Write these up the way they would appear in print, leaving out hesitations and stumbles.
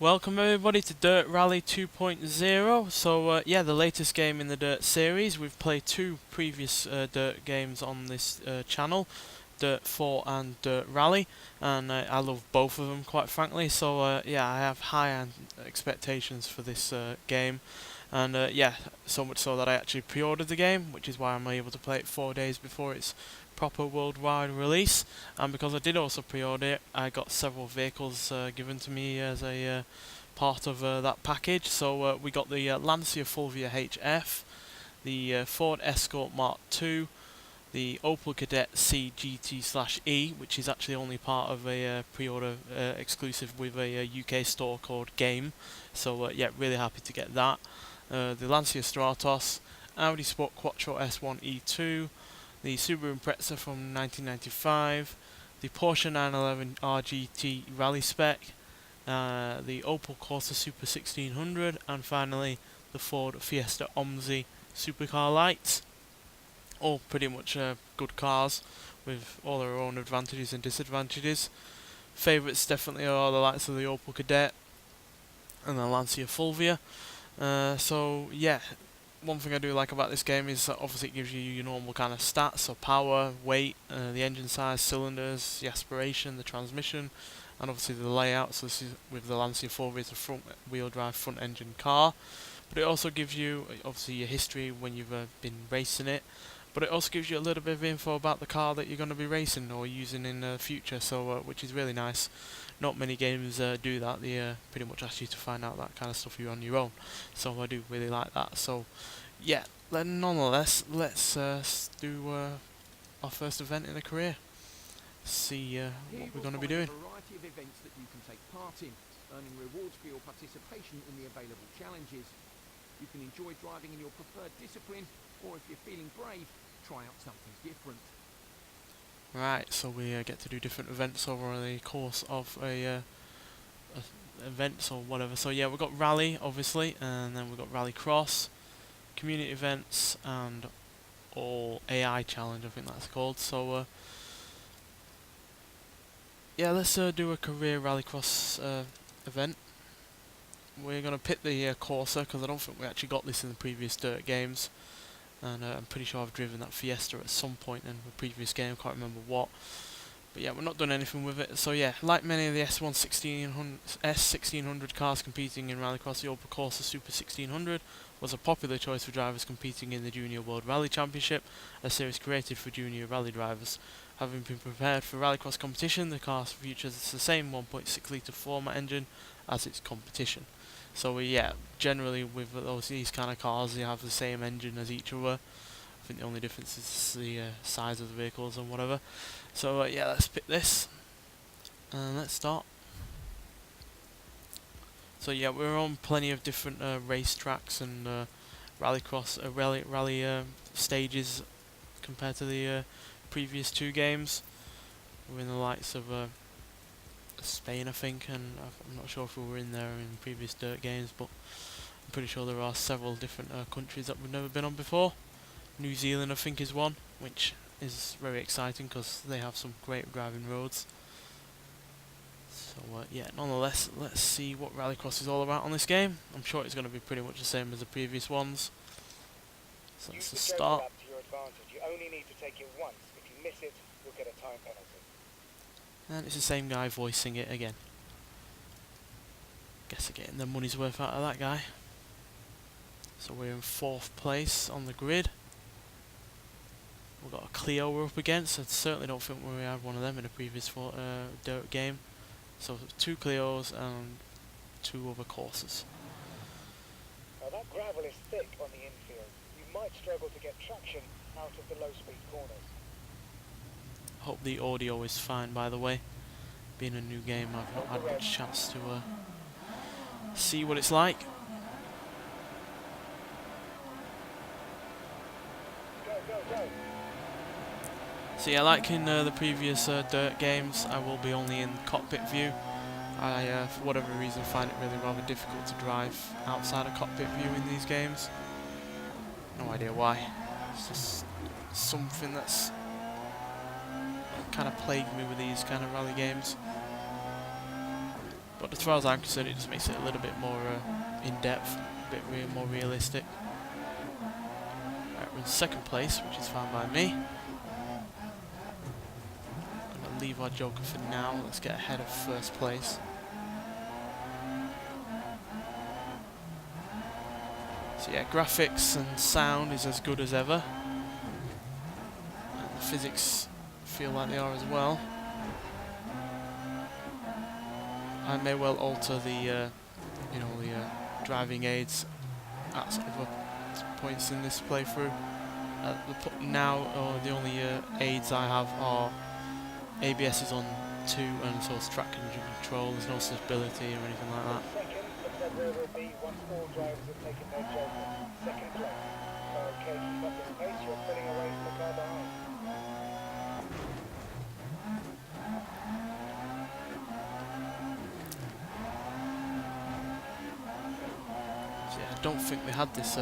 Welcome everybody to Dirt Rally 2.0. So yeah, the latest game in the Dirt series. We've played two previous Dirt games on this channel, Dirt 4 and Dirt Rally, and I love both of them quite frankly. So yeah, I have high expectations for this game, and yeah, so much so that I actually pre-ordered the game, which is why I'm able to play it 4 days before its proper worldwide release. And because I did also pre-order it, I got several vehicles given to me as a part of that package. So we got the Lancia Fulvia HF, the Ford Escort Mark II, the Opel Kadett C GT/E, which is actually only part of a pre-order exclusive with a UK store called Game. So yeah, really happy to get that. The Lancia Stratos, Audi Sport Quattro S1 E2, the Subaru Impreza from 1995, the Porsche 911 RGT Rally Spec, the Opel Corsa Super 1600, and finally the Ford Fiesta Omzi Supercar Light. All pretty much good cars with all their own advantages and disadvantages. Favourites definitely are the likes of the Opel Kadett and the Lancia Fulvia. So yeah, one thing I do like about this game is that obviously it gives you your normal kind of stats, so power, weight, the engine size, cylinders, the aspiration, the transmission, and obviously the layout. So this is with the Lancia Fulvia, it's a front wheel drive front engine car, but it also gives you obviously your history when you've been racing it, but it also gives you a little bit of info about the car that you're going to be racing or using in the future, so which is really nice. Not many games do that. They pretty much ask you to find out that kind of stuff you're on your own, so I do really like that. So yeah, nonetheless, let's do our first event in a career. See what we're going to be doing. A variety of events that you can take part in, earning rewards for your participation in the available challenges. You can enjoy driving in your preferred discipline, or if you're feeling brave, try out something different. Right, so we get to do different events over the course of a events or whatever. So yeah, we've got Rally obviously, and then we've got Rallycross, community events, and all AI challenge, I think that's called. So yeah, let's do a career Rallycross event. We're going to pit the Corsa because I don't think we actually got this in the previous Dirt games, and I'm pretty sure I've driven that Fiesta at some point in the previous game, can't remember what. But yeah, we're not done anything with it. So yeah, like many of the S1600 cars competing in Rallycross, the Opel Corsa Super 1600 was a popular choice for drivers competing in the Junior World Rally Championship, a series created for junior rally drivers. Having been prepared for Rallycross competition, the car features the same 1.6 litre format engine as its competition. So yeah, generally with these kind of cars, they have the same engine as each other. I think the only difference is the size of the vehicles and whatever. So yeah, let's pick this and let's start. So yeah, we're on plenty of different race tracks and rallycross rally stages compared to the previous two games. We're in the likes of Spain, I think, and I'm not sure if we were in there in previous Dirt games, but I'm pretty sure there are several different countries that we've never been on before. New Zealand, I think, is one, which is very exciting because they have some great driving roads. So yeah, nonetheless, let's see what Rallycross is all about on this game. I'm sure it's going to be pretty much the same as the previous ones. So let's just start. To your advantage. You only need to take it once. If you miss it, you'll get a time penalty. And it's the same guy voicing it again. Guess they're getting their money's worth out of that guy. So we're in 4th place on the grid. We've got a Clio we're up against. I certainly don't think we had one of them in a previous Dirt game. So 2 Clios and 2 other Corsas. Now that gravel is thick on the infield. You might struggle to get traction out of the low-speed corners. Hope the audio is fine, by the way. Being a new game, I've not had much chance to see what it's like. Go, go, go. So yeah, like in the previous Dirt games, I will be only in cockpit view. I, for whatever reason, find it really rather difficult to drive outside of cockpit view in these games. No idea why. It's just something that's kind of plagued me with these kind of rally games. But But as far as I'm concerned, it just makes it a little bit more in-depth, a bit more realistic. Right, we're in second place, which is fine by me. I'm going to leave our Joker for now. Let's get ahead of first place. So yeah, graphics and sound is as good as ever. And the physics feel like they are as well. I may well alter the, you know, the driving aids at sort of points in this playthrough. Now, the only aids I have are ABS is on 2, and so it's traction control. There's no stability or anything like that. Second, looks like where we'll be once all drivers have taken their Joker. Second place. Okay, keep up this pace, you're pulling away from the car behind. So yeah, I don't think we had this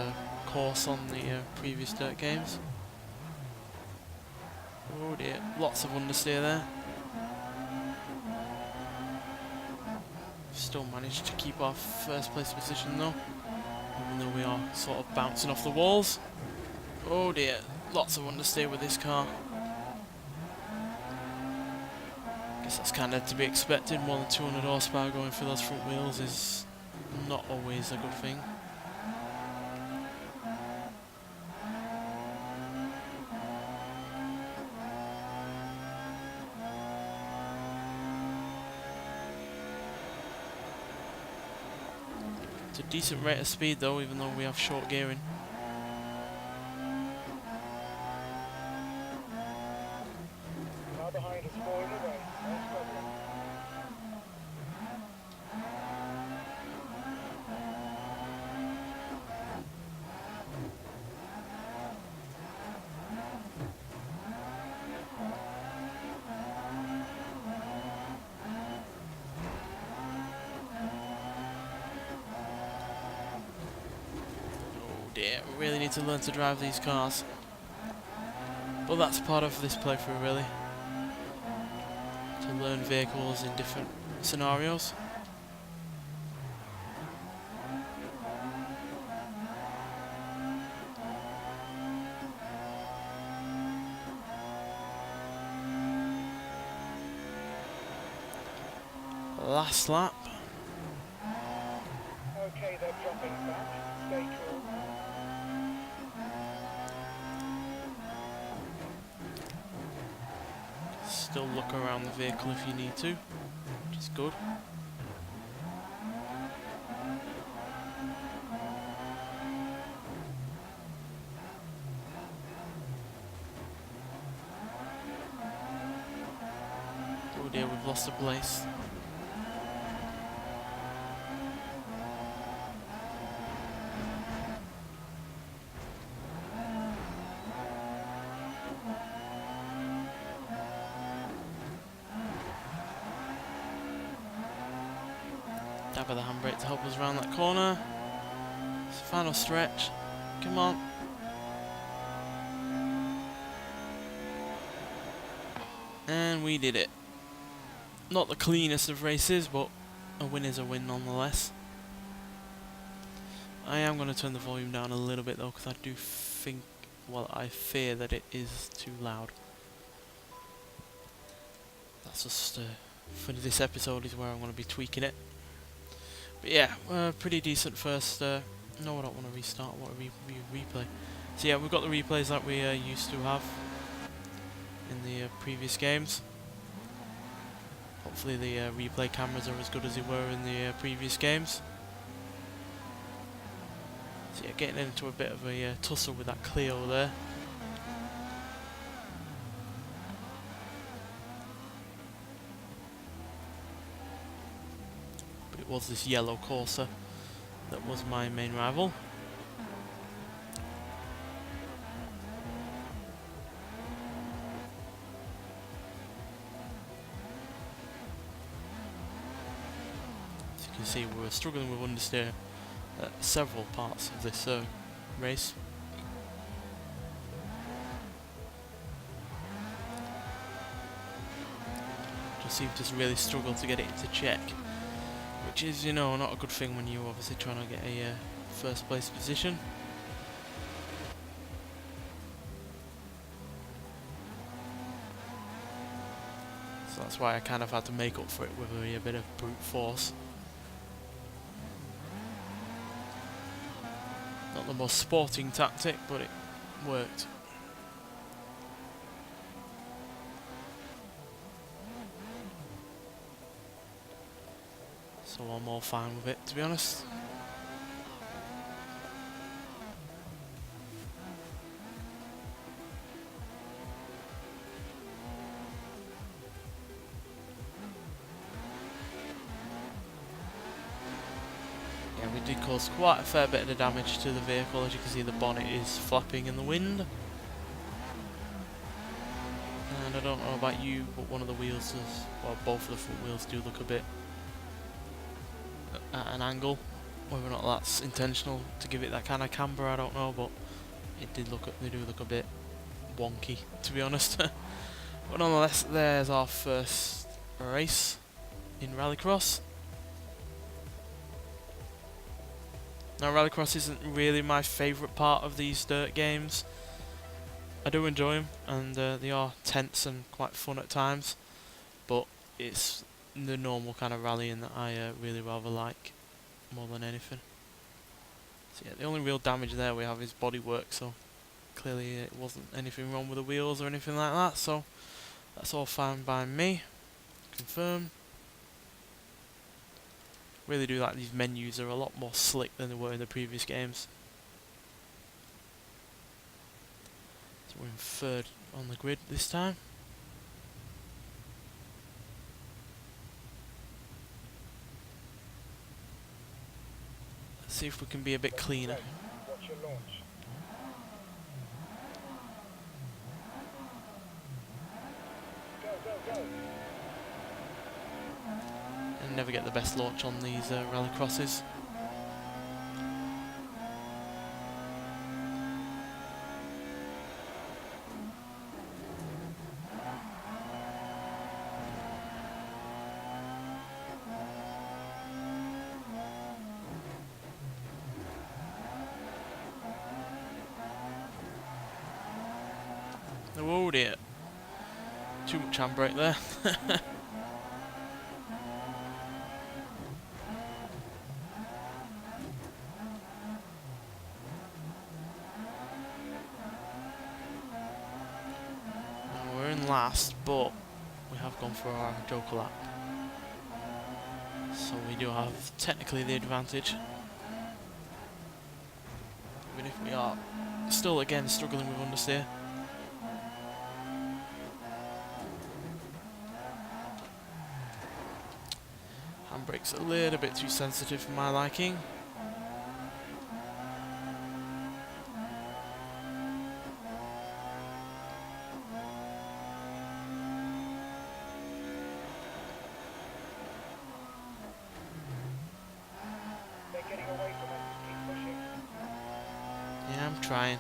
course on the previous dirt games. Oh dear, lots of understeer there. Still managed to keep our first place position though, even though we are sort of bouncing off the walls. Oh dear, lots of understeer with this car. Guess that's kind of to be expected. More than 200 horsepower going through those front wheels is not always a good thing. It's a decent rate of speed though, even though we have short gearing. Car behind is falling away, no problem. Oh dear, we really need to learn to drive these cars. But that's part of this playthrough really. To learn vehicles in different scenarios. Last lap. Okay, they're dropping back. Stay cool. Still look around the vehicle if you need to, which is good. Oh dear, we've lost a place. Dab of the handbrake to help us around that corner. It's the final stretch. Come on. And we did it. Not the cleanest of races, but a win is a win nonetheless. I am going to turn the volume down a little bit though, because I do think, well, I fear that it is too loud. That's just, for this episode is where I'm going to be tweaking it. But yeah, pretty decent first, no I don't want to restart, I want to replay. So yeah, we've got the replays that we used to have in the previous games. Hopefully the replay cameras are as good as they were in the previous games. So yeah, getting into a bit of a tussle with that Clio there. But it was this yellow Corsa that was my main rival. As you can see, we were struggling with understeer at several parts of this race. Just seemed to really struggle to get it into check. which is, you know, not a good thing when you're obviously trying to get a first place position. So that's why I kind of had to make up for it with a bit of brute force. Not the most sporting tactic, but it worked. So I'm all fine with it, to be honest. Yeah, we did cause quite a fair bit of damage to the vehicle. As you can see, the bonnet is flapping in the wind. And I don't know about you, but one of the wheels does, well, both of the front wheels do look a bit at an angle. Whether or not that's intentional to give it that kind of camber, I don't know, but it did look, they do look a bit wonky, to be honest. But nonetheless, there's our first race in Rallycross. Now, Rallycross isn't really my favourite part of these dirt games. I do enjoy them, and they are tense and quite fun at times, but it's the normal kind of rallying that I really rather like more than anything. So yeah, the only real damage there we have is bodywork, so clearly it wasn't anything wrong with the wheels or anything like that, so that's all fine by me. Confirm. Really do like these menus, are a lot more slick than they were in the previous games. So we're in third on the grid this time. Let's see if we can be a bit cleaner. Watch your launch. Go, go, go. And never get the best launch on these rallycrosses. Oh dear. Too much handbrake there. We're in last, but we have gone for our joker lap. So we do have technically the advantage. Even if we are still again struggling with understeer. Handbrake's a little bit too sensitive for my liking. They're getting away from us. Keep pushing. Yeah, I'm trying.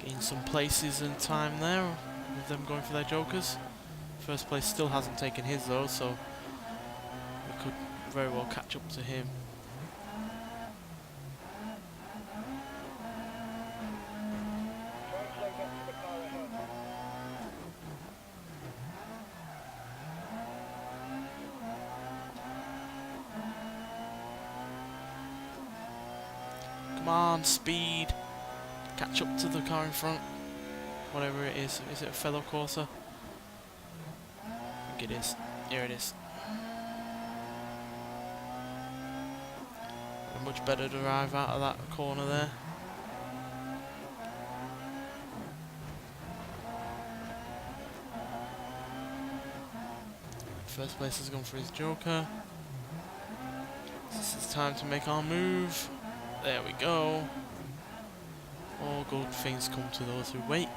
Getting some places in time there with them going for their jokers. First place still hasn't taken his though, so we could very well catch up to him. Try and close up to the car ahead. Come on, speed! Catch up to the car in front. Whatever it is. Is it a fellow Corsa? I think it is. Here it is. A much better drive out of that corner there. First place has gone for his joker. This is time to make our move. There we go. All good things come to those who wait.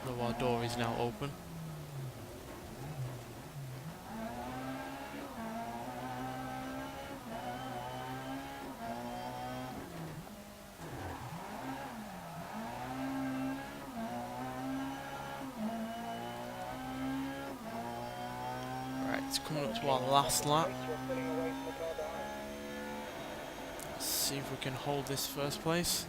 Though our door is now open. coming up to our last lap. Pace, you're pulling away from the car behind. Let's see if we can hold this first place.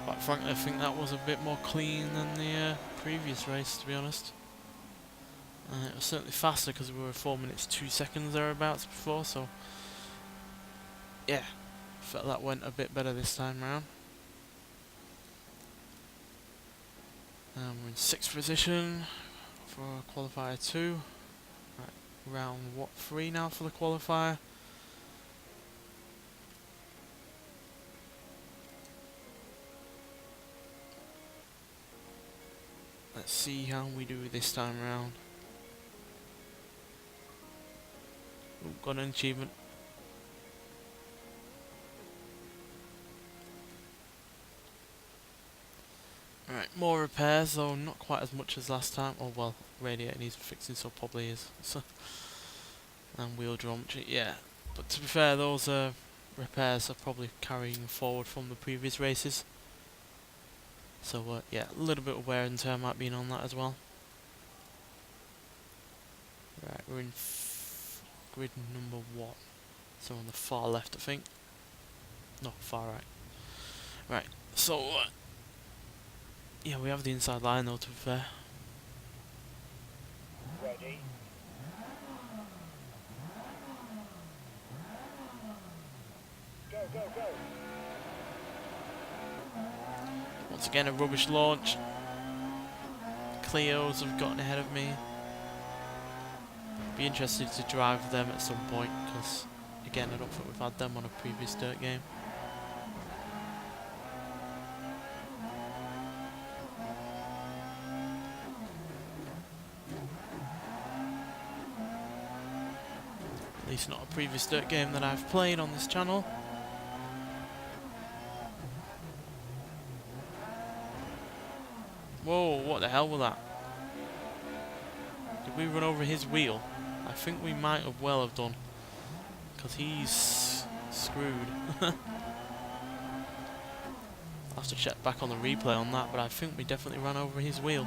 Quite frankly, I think that was a bit more clean than the previous race, to be honest. It was certainly faster because we were 4 minutes 2 seconds thereabouts before, so yeah, felt that went a bit better this time round. We're in 6th position for qualifier 2. Right, round 3 now for the qualifier. Let's see how we do this time round. Ooh, got an achievement. Right, more repairs, though not quite as much as last time. Oh well, radiator needs fixing, so probably is. So, and wheel drum, yeah. But to be fair, those repairs are probably carrying forward from the previous races. So yeah, a little bit of wear and tear might be on that as well. Right, we're in grid number what? So on the far left, I think. No, far right. Right, so yeah, we have the inside line though, to be fair. Ready. Go, go, go. Once again, a rubbish launch. Clios have gotten ahead of me. Be interested to drive them at some point, because again, I don't think we've had them on a previous dirt game. At least not a previous dirt game that I've played on this channel. Whoa, what the hell was that? Did we run over his wheel? I think we might have well have done, because he's screwed. I'll have to check back on the replay on that, but I think we definitely ran over his wheel,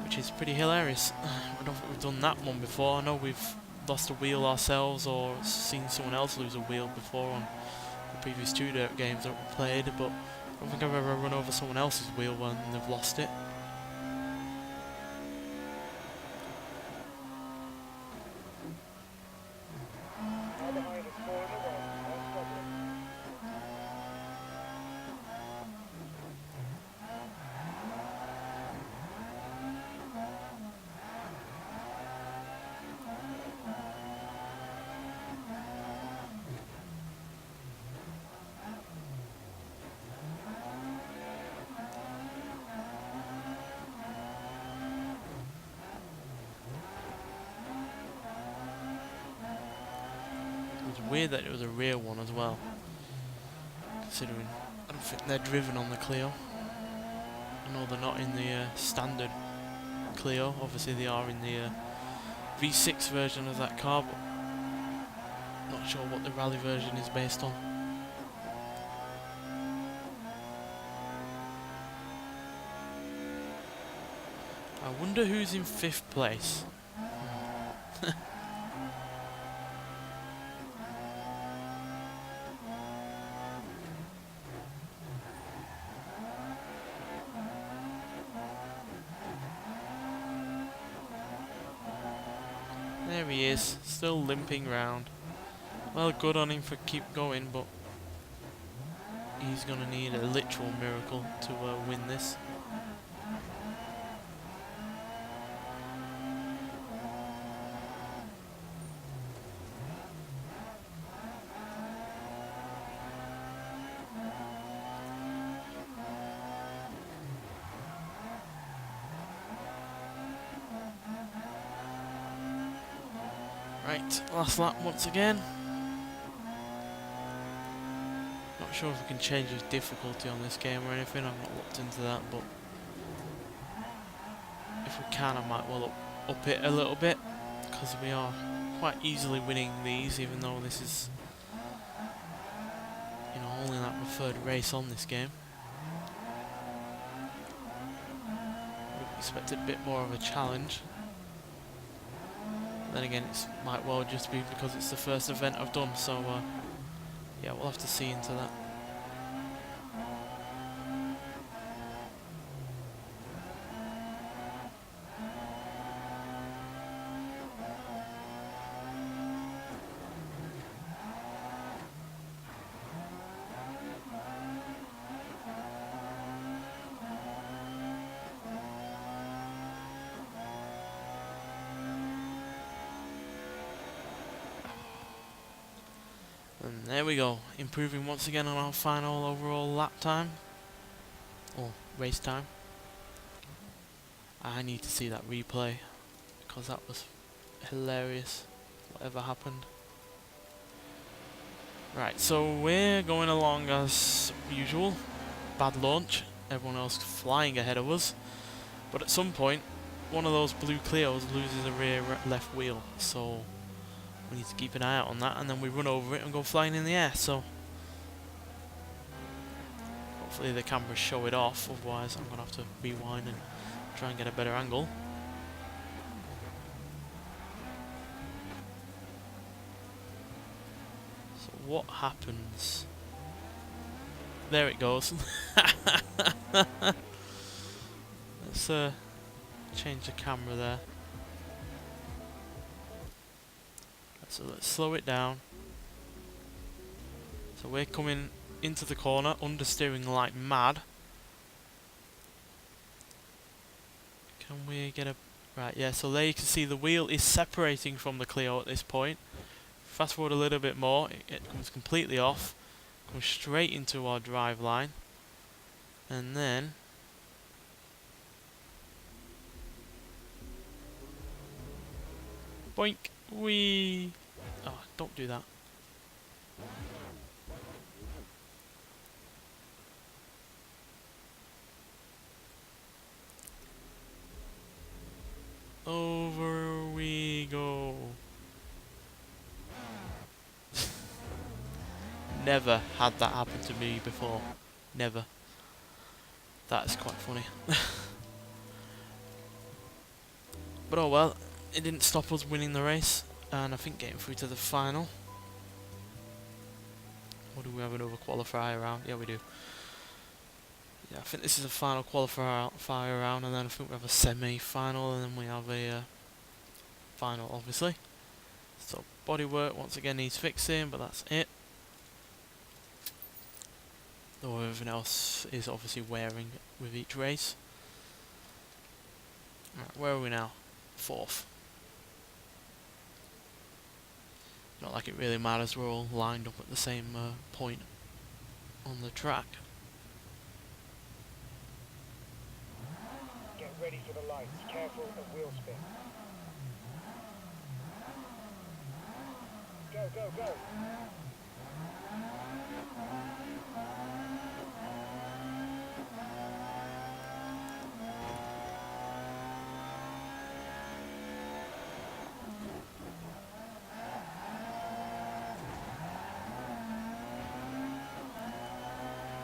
which is pretty hilarious. I don't think we've done that one before. I know we've lost a wheel ourselves or seen someone else lose a wheel before on the previous 2 dirt games that we played, but I don't think I've ever run over someone else's wheel when they've lost it. Now behind is 4 in a row. No problem. It's weird that it was a rear one as well, considering I don't think they're driven on the Clio. I know they're not in the standard Clio, obviously they are in the V6 version of that car, but not sure what the rally version is based on. I wonder who's in 5th place. There he is, still limping round. Well, good on him for keep going, but he's gonna need a literal miracle to win this. Right, last lap once again. Not sure if we can change the difficulty on this game or anything, I've not looked into that, but if we can I might well up it a little bit, because we are quite easily winning these, even though this is, you know, only that preferred race on this game. Would have expected a bit more of a challenge. Then again, it might well just be because it's the first event I've done, so yeah, we'll have to see into that. And there we go, improving once again on our final overall lap time, or race time. I need to see that replay, because that was hilarious, whatever happened. Right, so we're going along as usual, bad launch, everyone else flying ahead of us, but at some point, one of those blue Clios loses a rear left wheel, so we need to keep an eye out on that, and then we run over it and go flying in the air, so hopefully the cameras show it off, otherwise I'm going to have to rewind and try and get a better angle. So what happens? There it goes. Let's change the camera there. So let's slow it down. So we're coming into the corner, understeering like mad. Can we get a... Right, yeah, so there you can see the wheel is separating from the Clio at this point. Fast forward a little bit more, it comes completely off. Comes straight into our drive line. And then... boink! Whee! Oh, don't do that. Over we go. Never had that happen to me before. Never. That is quite funny. But oh well, it didn't stop us winning the race, and I think getting through to the final. Or do we have another qualifier round? Yeah, we do. Yeah, I think this is a final qualifier round, and then I think we have a semi-final, and then we have a final, obviously. So bodywork once again needs fixing, but that's it. Though everything else is obviously wearing with each race. Right, where are we now? 4th. Not like it really matters, we're all lined up at the same point on the track. Get ready for the lights. Careful of wheel spin. Go, go, go!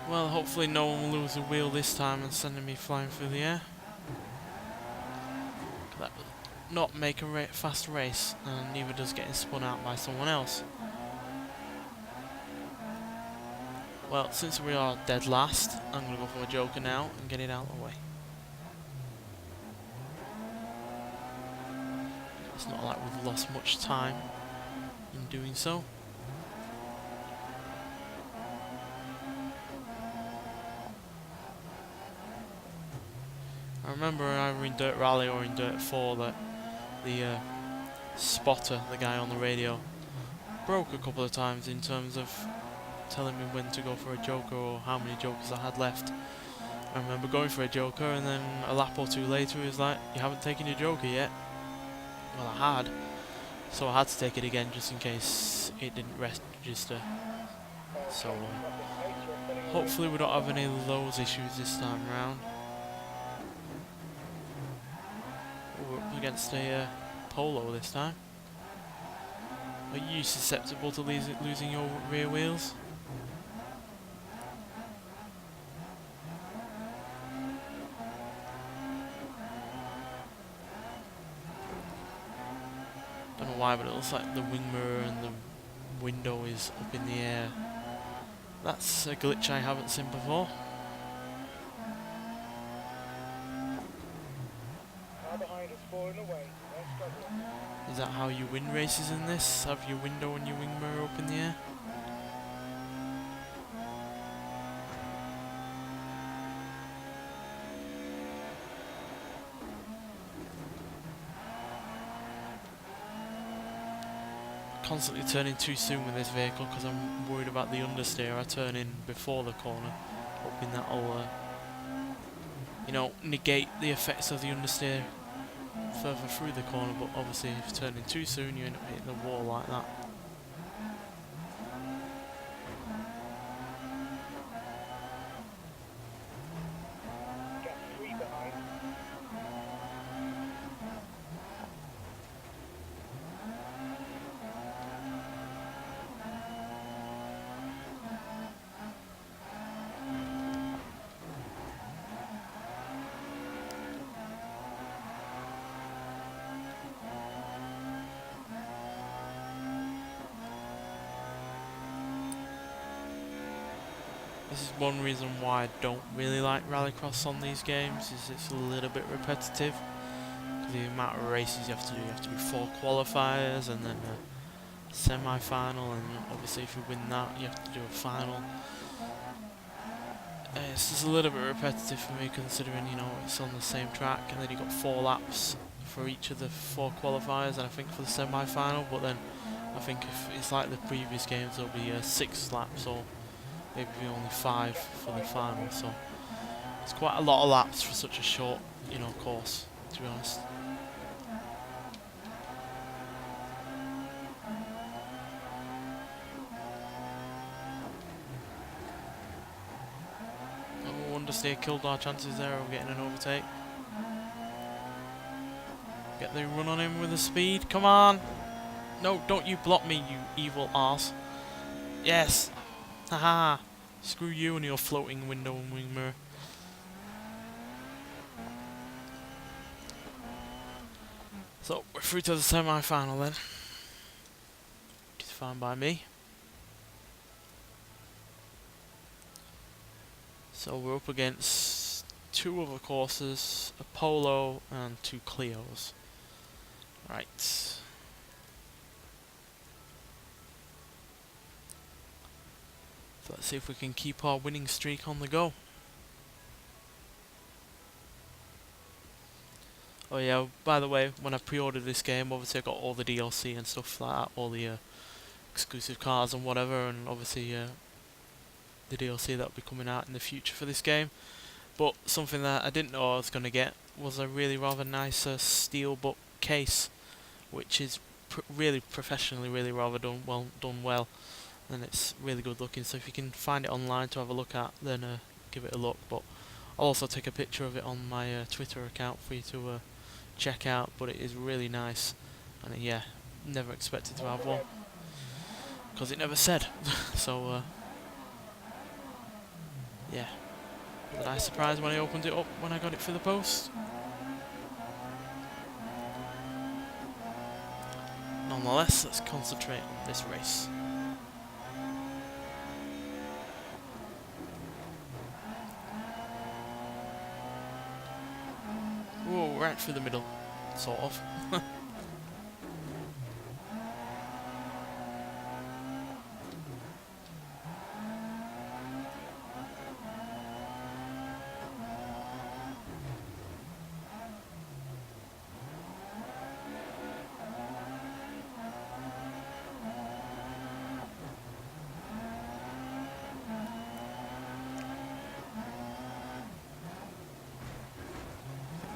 Well, hopefully no one will lose a wheel this time and sending me flying through the air. That will not make a fast race, and neither does getting spun out by someone else. Well, since we are dead last, I'm going to go for a joker now and get it out of the way. It's not like we've lost much time in doing so. I remember either in Dirt Rally or in Dirt 4 that the spotter, the guy on the radio, broke a couple of times in terms of telling me when to go for a joker or how many jokers I had left. I remember going for a joker, and then a lap or two later he was like, "You haven't taken your joker yet." Well, I had, so I had to take it again just in case it didn't register. So hopefully we don't have any of those issues this time around. We're up against a Polo this time. Are you susceptible to losing your rear wheels? Don't know why, but it looks like the wing mirror and the window is up in the air. That's a glitch I haven't seen before. Car behind has fallen away. They're struggling. Is that how you win races in this? Have your window and your wing mirror up in the air? Constantly turning too soon with this vehicle because I'm worried about the understeer. I turn in before the corner, hoping that'll, you know, negate the effects of the understeer further through the corner. But obviously, if you turn in too soon, you end up hitting the wall like that. Gap 3 behind. This is one reason why I don't really like Rallycross on these games, is it's a little bit repetitive. The amount of races you have to do, you have to do 4 qualifiers and then a semi-final, and obviously if you win that you have to do a final. It's just a little bit repetitive for me, considering, you know, it's on the same track and then you've got 4 laps for each of the 4 qualifiers, and I think for the semi-final, but then I think if it's like the previous games there'll be 6 laps or maybe only 5 for the final, so it's quite a lot of laps for such a short, you know, course, to be honest. Oh, understeer killed our chances there of getting an overtake. Get the run on him with the speed, come on! No, don't you block me, you evil arse. Yes! Haha! Screw you and your floating window and wing mirror. So, we're through to the semi-final then. Which is fine by me. So we're up against 2 other courses, a Polo and 2 Clios. Right. So let's see if we can keep our winning streak on the go. Oh yeah, by the way, when I pre-ordered this game, obviously I got all the DLC and stuff like that, all the exclusive cars and whatever, and obviously the DLC that will be coming out in the future for this game. But something that I didn't know I was going to get was a really rather nice steelbook case, which is really professionally, really rather done well, and it's really good looking. So if you can find it online to have a look at, then give it a look. But I'll also take a picture of it on my Twitter account for you to check out. But it is really nice, and yeah, never expected to have one because it never said. So yeah, it was a nice surprise when I opened it up when I got it for the post. Nonetheless, let's concentrate on this race. Whoa, right through the middle, sort of.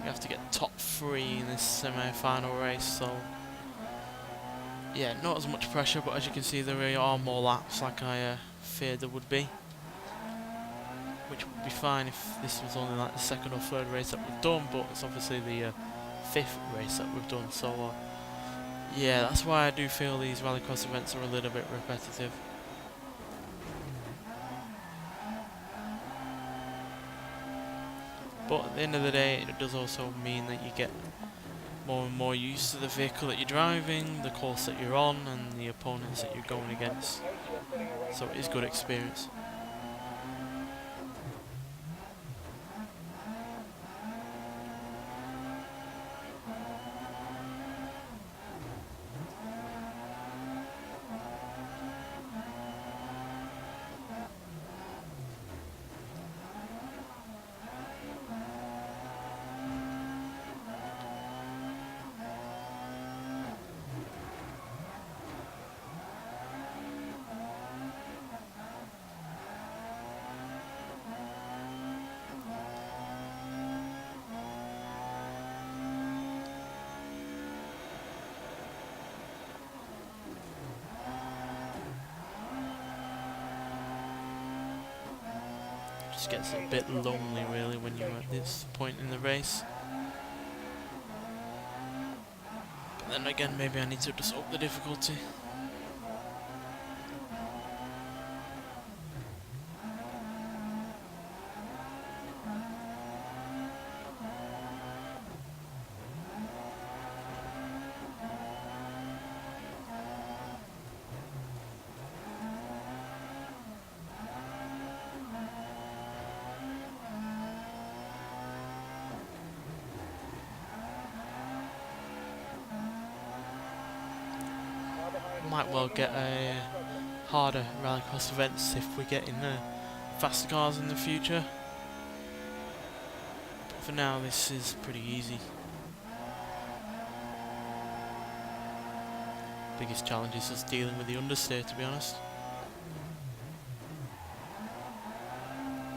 We have to get top 3 in this semi-final race, so yeah, not as much pressure, but as you can see there are more laps like I feared there would be. Which would be fine if this was only like the second or third race that we've done, but it's obviously the fifth race that we've done, so yeah, that's why I do feel these Rallycross events are a little bit repetitive. But at the end of the day, it does also mean that you get more and more used to the vehicle that you're driving, the course that you're on, and the opponents that you're going against. So it is good experience. Just gets a bit lonely really when you're at this point in the race. But then again, maybe I need to just up the difficulty. Might well get a harder Rallycross events if we get in faster cars in the future. But for now, this is pretty easy. Biggest challenge is just dealing with the understeer, to be honest.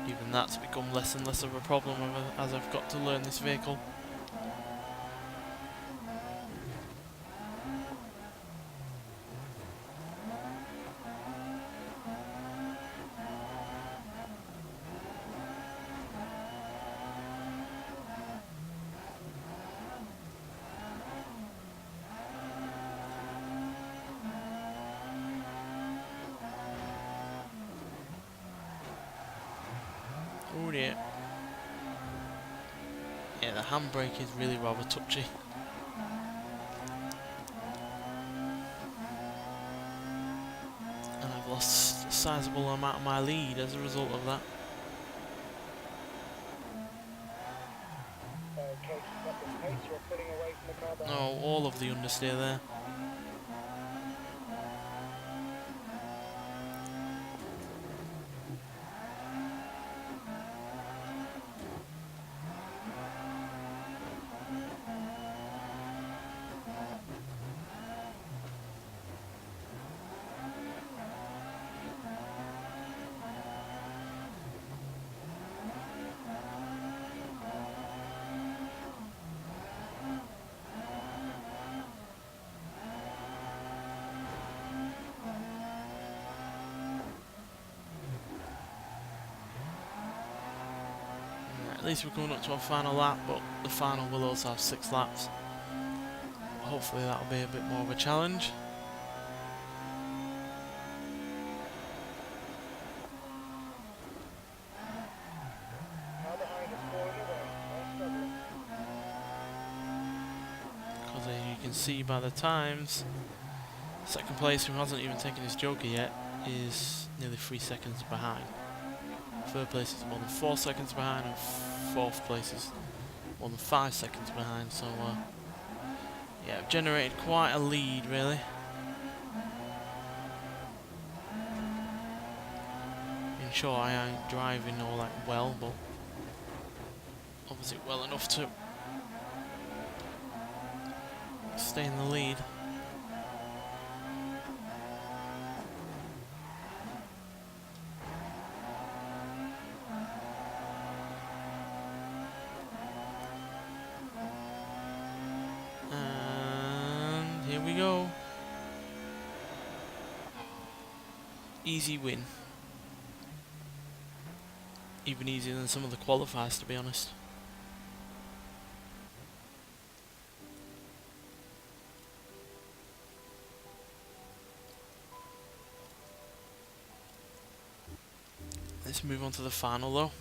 Even that's become less and less of a problem as I've got to learn this vehicle. Oh dear. Yeah, the handbrake is really rather touchy. And I've lost a sizable amount of my lead as a result of that. Okay, keep up the pace, you're pulling away from the car behind. Oh, all of the understeer there. At least we're coming up to our final lap, but the final will also have 6 laps. Hopefully that'll be a bit more of a challenge. Car behind is pulling away, no struggling. Because as you can see by the times, second place, who hasn't even taken his joker yet, is nearly 3 seconds behind. Third place is more than 4 seconds behind, and fourth place is more than 5 seconds behind, so yeah, I've generated quite a lead really. In short, I ain't driving all that well, but obviously well enough to stay in the lead. And here we go. easy win. Even easier than some of the qualifiers, to be honest. Let's move on to the final though.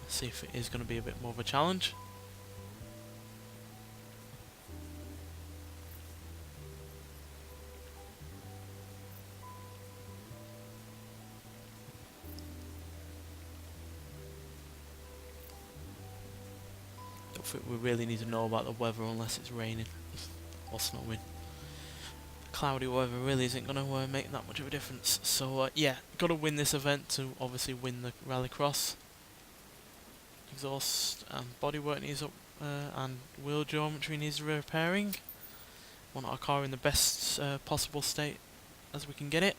Let's see if it is going to be a bit more of a challenge. Don't think we really need to know about the weather unless it's raining or snowing. Cloudy weather really isn't going to make that much of a difference. So yeah, got to win this event to obviously win the Rallycross. Exhaust and bodywork needs up, and wheel geometry needs repairing. Want our car in the best possible state as we can get it.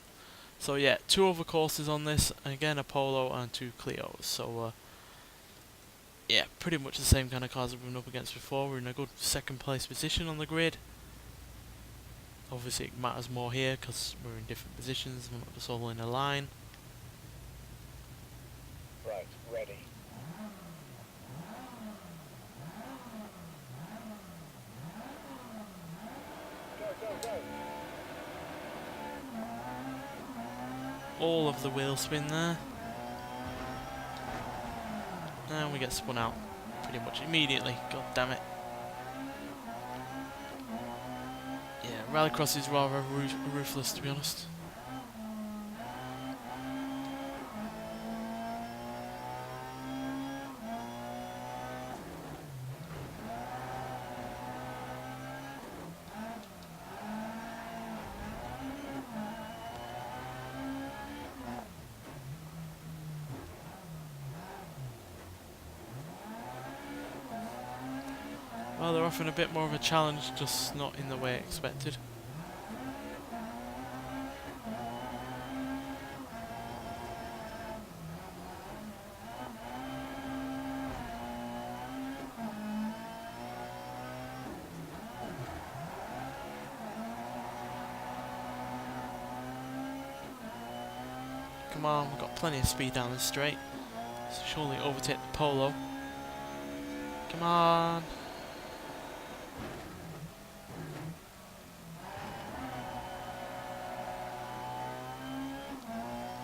So yeah, 2 other courses on this, and again a Polo and 2 Clios. So yeah, pretty much the same kind of cars we've been up against before. We're in a good second place position on the grid. Obviously it matters more here because we're in different positions, we're not just all in a line. Right, ready. Go, go, go. All of the wheel spin there. And we get spun out pretty much immediately, god damn it. Yeah, Rallycross is rather ruthless, to be honest. Well, they're offering a bit more of a challenge, just not in the way expected. Come on, we've got plenty of speed down the straight. So surely overtake the Polo. Come on.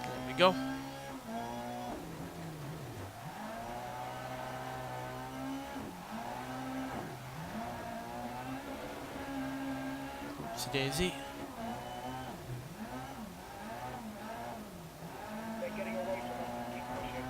There we go. Oopsie daisy. They're getting away from us. Keep pushing.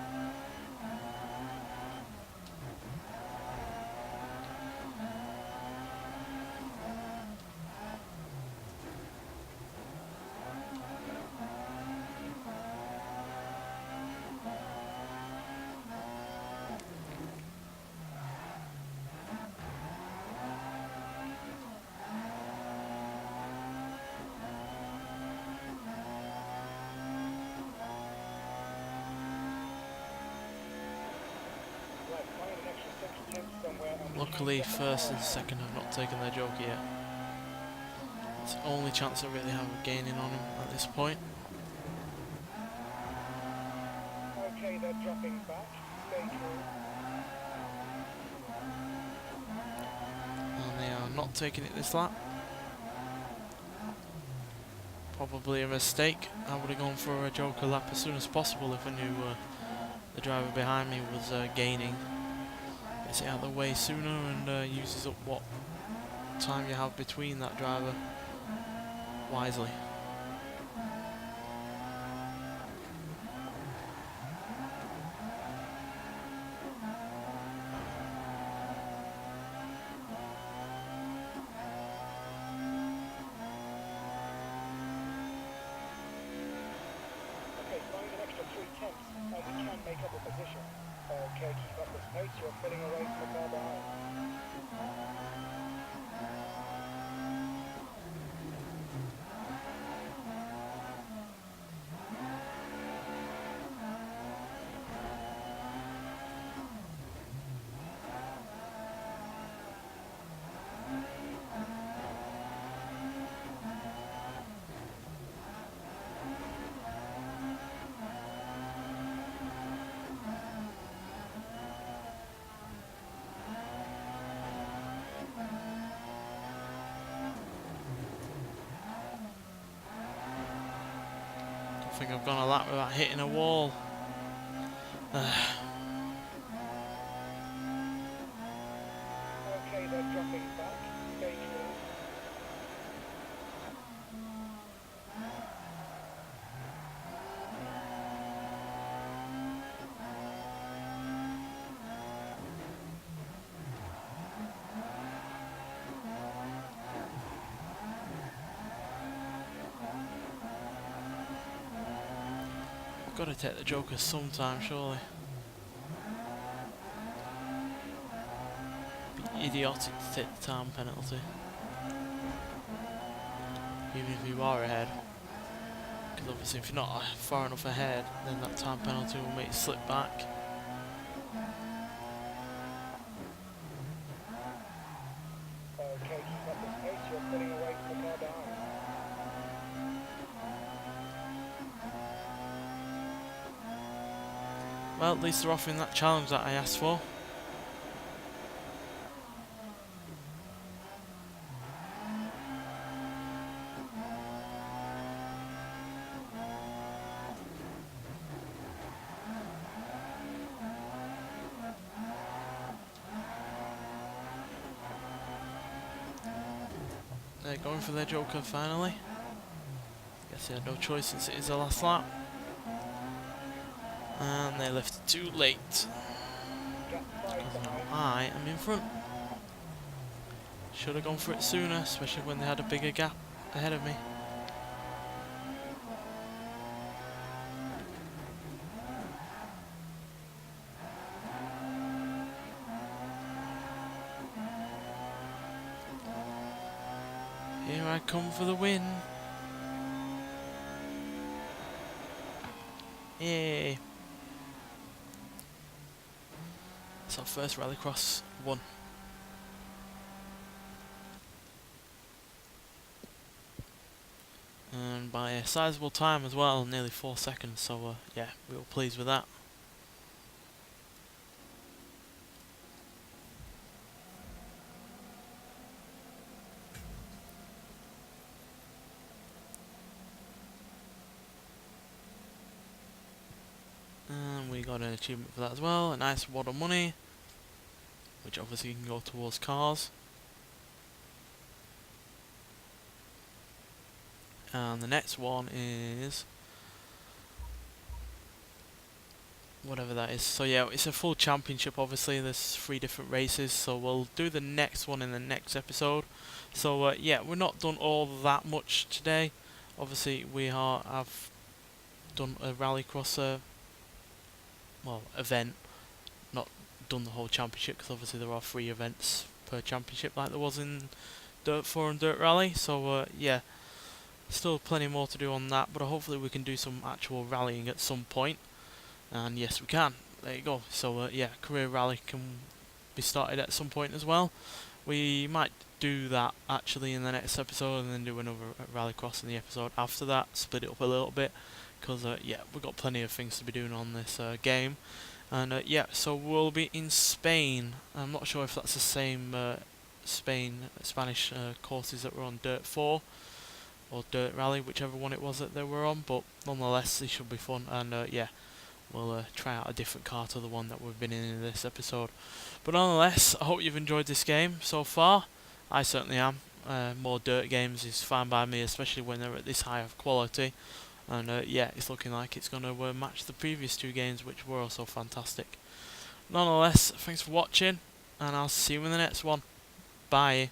Right, find an extra 6 tenths somewhere and we Luckily, can get first the and second have not taken their joke yet. It's the only chance I really have of gaining on him at this point. Okay, they're dropping back. Stay true. And they are not taking it this lap. Probably a mistake. I would have gone for a joker lap as soon as possible if I knew the driver behind me was gaining. Gets it out of the way sooner and uses up what time you have between that driver wisely. Okay, find an extra 3 tenths and we can make up a position. Okay, keep up this pace. You're pulling away from the car behind. think I've gone a lap without hitting a wall. Okay, they're dropping back. Stage move. I've got to take the Joker sometime, surely. Be idiotic to take the time penalty. Even if you are ahead. Because obviously if you're not far enough ahead, then that time penalty will make you slip back. Okay, keep up this pace. You're pulling away from the car behind. Well, at least they're offering that challenge that I asked for. They're going for their Joker finally. Guess they had no choice since it is the last lap. And they left it too late. Gap 5 Because behind. now I am in front. Should have gone for it sooner, especially when they had a bigger gap ahead of me. Here I come for the win. Yay. It's our first Rallycross won. And by a sizable time as well, nearly 4 seconds, so yeah, we were pleased with that. And we got an achievement for that as well, a nice wad of money, which obviously can go towards cars. And the next one is whatever that is. So yeah, it's a full championship. Obviously there's 3 different races, so we'll do the next one in the next episode. So yeah, we're not done all that much today. Obviously we have done a Rallycross event, not done the whole championship, because obviously there are 3 events per championship like there was in Dirt 4 and Dirt Rally. So yeah, still plenty more to do on that, but hopefully we can do some actual rallying at some point. And yes, we can. There you go. So yeah, career rally can be started at some point as well. We might do that actually in the next episode, and then do another Rallycross in the episode after that. Split it up a little bit, because yeah, we've got plenty of things to be doing on this game. And yeah, so we'll be in Spain. I'm not sure if that's the same Spanish courses that were on Dirt 4 or Dirt Rally, whichever one it was that they were on, but nonetheless it should be fun. And yeah, we'll try out a different car to the one that we've been in this episode. But nonetheless, I hope you've enjoyed this game so far. I certainly am. More dirt games is fine by me, especially when they're at this high of quality. And yeah, it's looking like it's going to match the previous 2 games, which were also fantastic. Nonetheless, thanks for watching, and I'll see you in the next one. Bye.